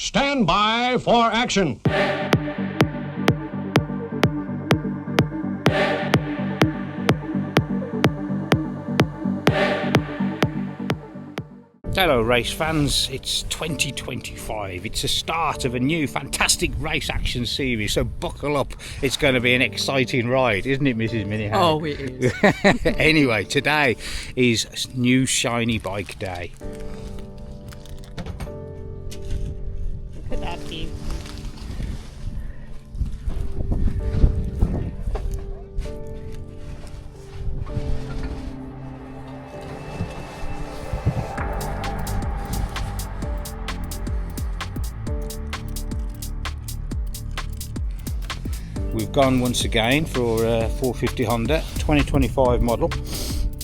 Stand by for action. Hello race fans, it's 2025. It's the start of a new fantastic race action series, so buckle up. It's going to be an exciting ride, isn't it, Mrs. Minihan? Oh, it is. Anyway, today is new shiny bike day. Look at that view. We've gone once again for 450 Honda 2025 model.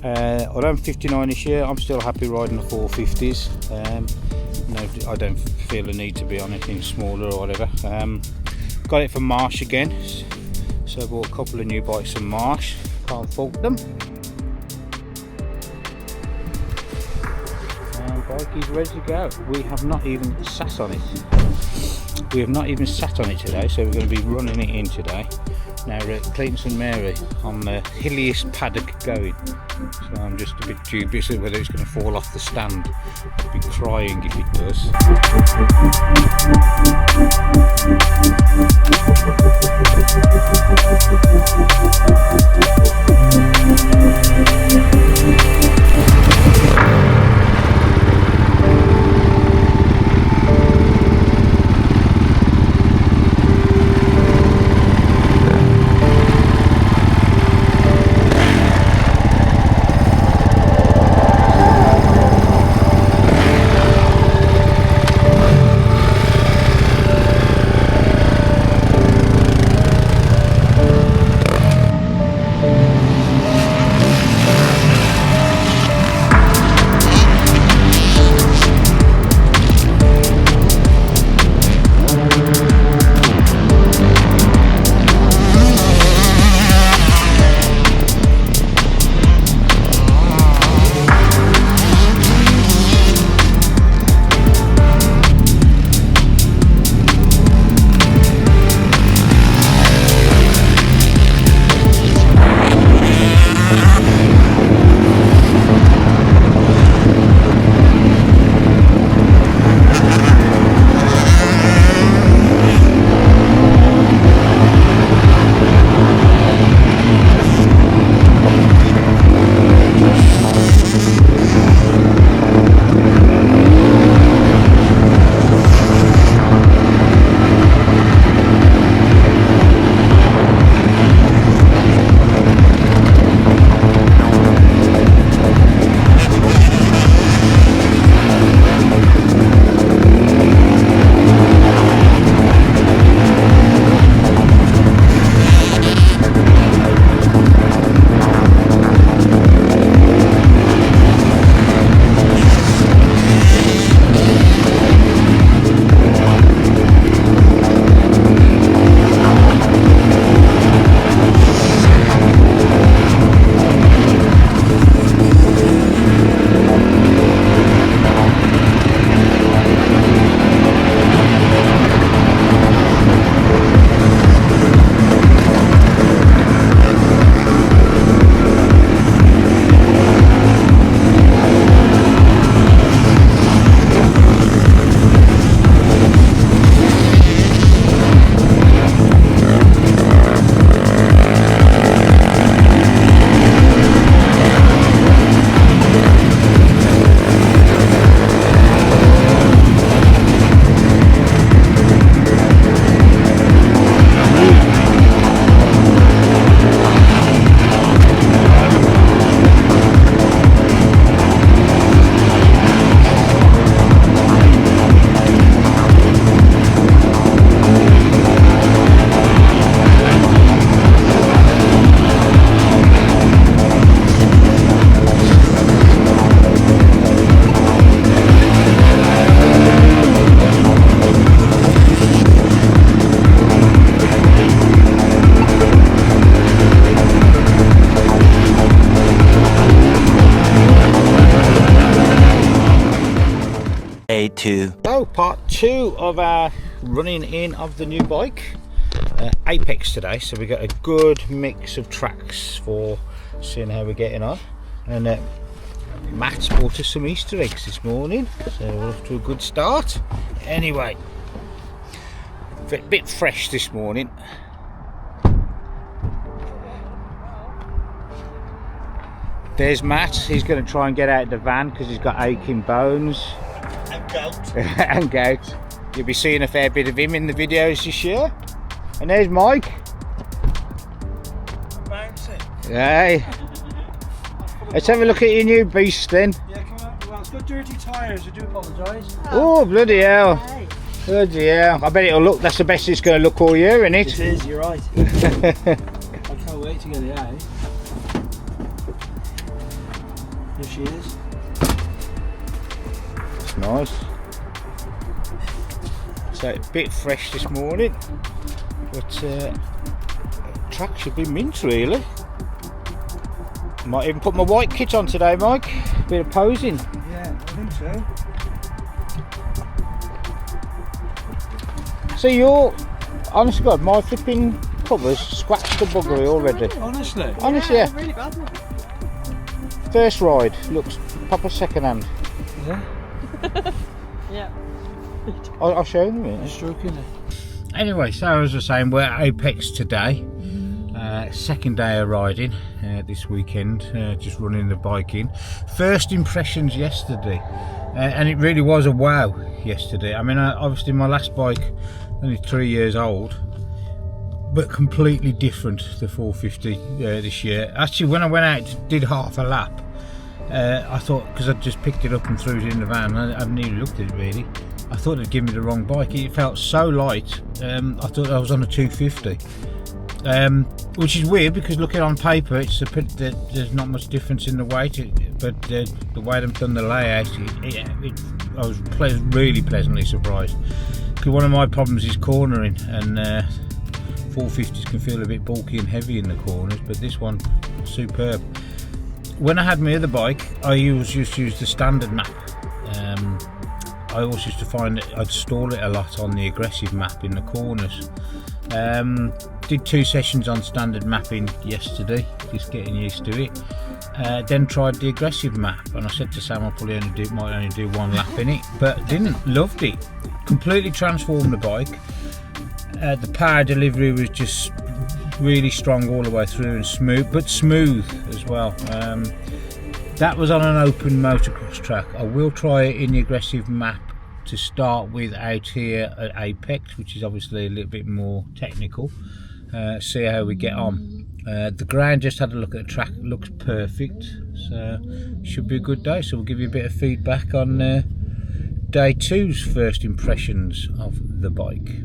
Although I'm 59 this year, I'm still happy riding the 450s. No, I don't feel the need to be on anything smaller or whatever. Got it from Marsh again, so I bought a couple of new bikes from Marsh. Can't fault them. Bike is ready to go. We have not even sat on it. We have not even sat on it today, so we're going to be running it in today. Now we're at Clayton St Mary on the hilliest paddock going, so I'm just a bit dubious of whether it's going to fall off the stand. I'd be crying if it does. Day 2. So part 2 of our running in of the new bike, Apex today. So we got a good mix of tracks for seeing how we're getting on, and Matt's brought us some Easter eggs this morning, so we're off to a good start. Anyway, a bit fresh this morning. There's Matt. He's going to try and get out of the van because he's got aching bones and gout. and gout. You'll be seeing a fair bit of him in the videos this year. And there's Mike. Bouncing. Hey, let's have a look at your new beast then. Yeah, come on. Well, it's got dirty tyres. I do apologise. Oh, bloody hell. Bloody hell. I bet it'll look, that's the best it's going to look all year, isn't it? It is, you're right. I can't wait to get it out. There she is. It's nice. So a bit fresh this morning, but track should be mint really. Might even put my white kit on today, Mike. Bit of posing. Yeah, I think so. So you're, honest to God, my flipping covers scratched the buggery already. Honestly. Honestly, yeah. Really bad one. First ride looks proper second hand. Yeah. Yeah. I'll show you in a minute. Stroking it. Anyway, so as I was saying, we're at Apex today. Second day of riding this weekend, just running the bike in. First impressions yesterday, and it really was a wow yesterday. I mean, obviously my last bike, only 3 years old, but completely different, the 450 this year. Actually, when I went out, did half a lap, I thought, because I just picked it up and threw it in the van, I haven't even looked at it really, I thought it'd give me the wrong bike. It felt so light, I thought I was on a 250. Which is weird because looking on paper, there's not much difference in the weight, but the way they've done the layout, I was really pleasantly surprised. Because one of my problems is cornering, and 450s can feel a bit bulky and heavy in the corners, but this one, superb. When I had my other bike, I used to use the standard map. I always used to find that I'd stall it a lot on the aggressive map in the corners. Did 2 sessions on standard mapping yesterday, just getting used to it. Then tried the aggressive map, and I said to Sam I probably might only do 1 lap in it, but loved it. Completely transformed the bike. The power delivery was just really strong all the way through and smooth, but smooth as well. That was on an open motocross track. I will try it in the aggressive map to start with out here at Apex, which is obviously a little bit more technical. See how we get on. The ground, just had a look at the track, looks perfect, so should be a good day. So we'll give you a bit of feedback on day 2's first impressions of the bike.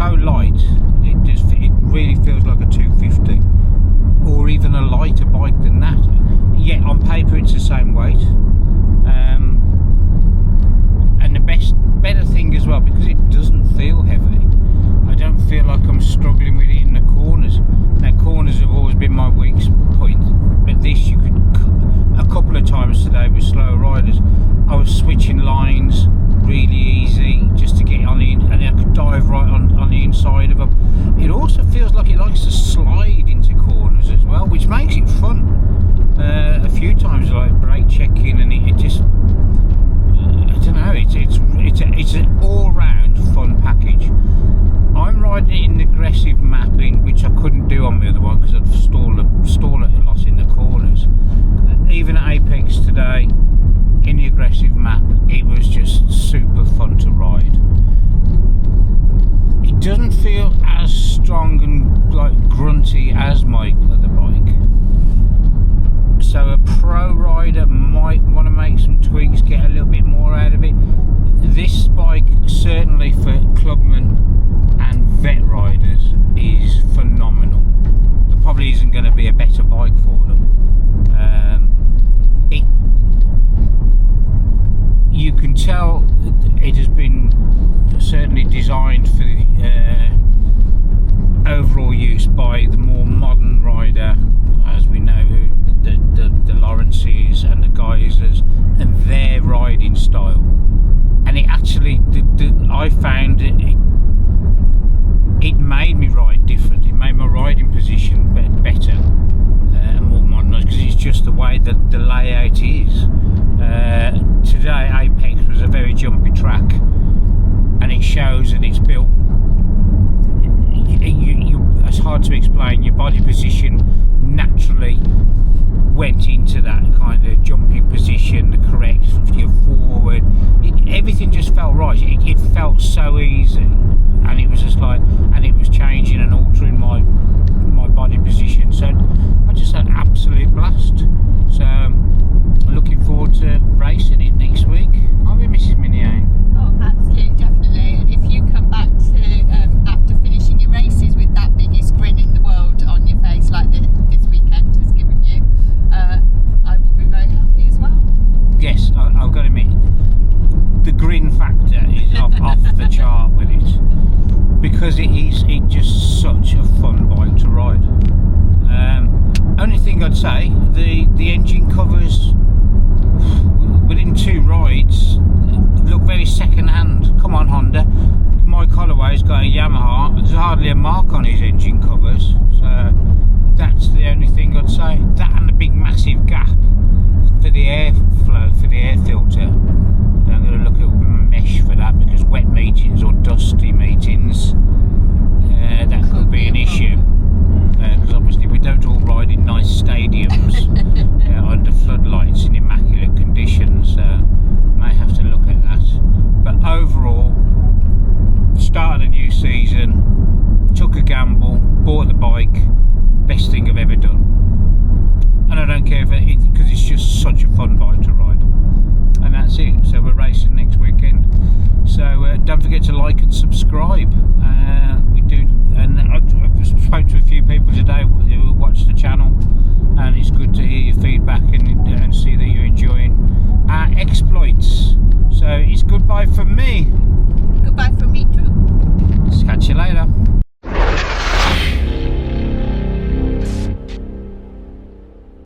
so light, it really feels like a 250, or even a lighter bike than that. Yet on paper it's the same weight. And the better thing as well, because it doesn't feel heavy, I don't feel like I'm struggling with it in the corners. Now, corners have always been my weak point, but this, you could, a couple of times today with slower riders, I was switching lines really easy just to get on the, and I could dive right on the inside of them. It also feels like it likes to slide into corners as well, which makes it fun. A few times, like brake checking, and it just, I don't know, it's an all-round fun package. I'm riding it in the aggressive mapping, which I couldn't do on the other one because I'd stall a lot in the corners. Even at Apex today, in the aggressive map, it was just super fun to ride. It doesn't feel as strong and like grunty as my other bike. So a pro rider might want to make some tweaks, get a little bit more out of it. This bike, certainly for clubmen and vet riders, is phenomenal. There probably isn't going to be a better bike for them. You can tell it has been certainly designed for the overall use by the more modern rider, as we know, the Lawrences and the Geysers and their riding style. And it actually, I found it made me ride different. It made my riding position better and more modernised, because it's just the way that the layout is. Today Apex was a very jumpy track, and it shows that it's built, it's hard to explain, your body position naturally went into that kind of jumpy position, the correct, your forward, everything just felt right. It felt so easy, and it was just like, and it was changing and altering my body position, so I just had an absolute blast. So looking forward to racing it next week, aren't we, Mrs. Miniane? Oh, absolutely, definitely. And if you come back to after finishing your races with that biggest grin in the world on your face, like this weekend has given you, I will be very happy as well. Yes, I've got to admit, the grin factor is off the chart with it, because it's just such a fun bike to ride. Only thing I'd say, the engine covers within 2 rides look very second hand. Come on, Honda. My Callaway's got a Yamaha, there's hardly a mark on his engine covers, so that's the only thing I'd say. That and the big massive gap for the airflow, for the air filter. I'm going to look at mesh for that, because wet meetings or dusty meetings, that could be an issue, because obviously we don't all ride in nice stadiums under floodlights in immaculate conditions. May have to look at that. But overall, started a new season, took a gamble, bought the bike, best thing I've ever done. And I don't care because it's just such a fun bike to ride. And that's it. So we're racing next weekend. So don't forget to like and subscribe. We do, and I spoke to a few people today who watch the channel, and it's good to hear your feedback and see that you're enjoying our exploits. So it's goodbye from me.